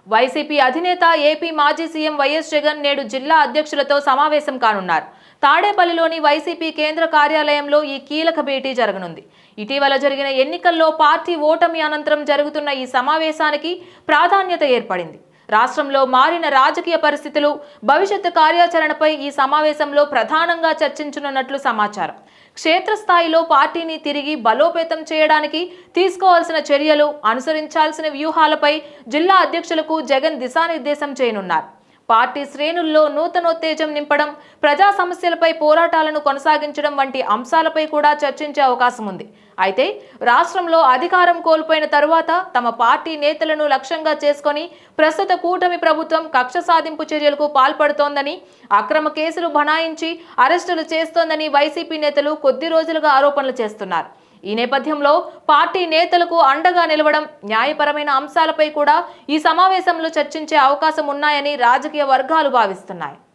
YCP అధినేత AP మాజీ CM YS Jagan నేడు జిల్లా అధ్యక్షులతో సమావేశం కానున్నారు. తాడేపల్లిలోని వైసీపీ కేంద్ర కార్యాలయంలో ఈ కీలక భేటీ జరగనుంది. ఇటీవల జరిగిన ఎన్నికల్లో పార్టీ ఓటమి అనంతరం జరుగుతున్న ఈ సమావేశానికి ప్రాధాన్యత ఏర్పడింది. రాష్ట్రంలో మారిన రాజకీయ పరిస్థితులు, భవిష్యత్తు కార్యాచరణపై ఈ సమావేశంలో ప్రధానంగా చర్చించనున్నట్లు సమాచారం. క్షేత్రస్థాయిలో పార్టీని తిరిగి బలోపేతం చేయడానికి తీసుకోవాల్సిన చర్యలు, అనుసరించాల్సిన వ్యూహాలపై జిల్లా అధ్యక్షులకు జగన్ దిశానిర్దేశం చేయనున్నారు. పార్టీ శ్రేణుల్లో నూతనోత్తేజం నింపడం, ప్రజా సమస్యలపై పోరాటాలను కొనసాగించడం వంటి అంశాలపై కూడా చర్చించే అవకాశం ఉంది. అయితే రాష్ట్రంలో అధికారం కోల్పోయిన తరువాత తమ పార్టీ నేతలను లక్ష్యంగా చేసుకొని ప్రస్తుత కూటమి ప్రభుత్వం కక్ష సాధింపు చర్యలకు పాల్పడుతోందని, అక్రమ కేసులు బనాయించి అరెస్టులు చేస్తోందని వైసీపీ నేతలు కొద్ది రోజులుగా ఆరోపణలు చేస్తున్నారు. ఈ నేపథ్యంలో పార్టీ నేతలకు అండగా నిలవడం, న్యాయపరమైన అంశాలపై కూడా ఈ సమావేశంలో చర్చించే అవకాశం ఉన్నాయని రాజకీయ వర్గాలు భావిస్తున్నాయి.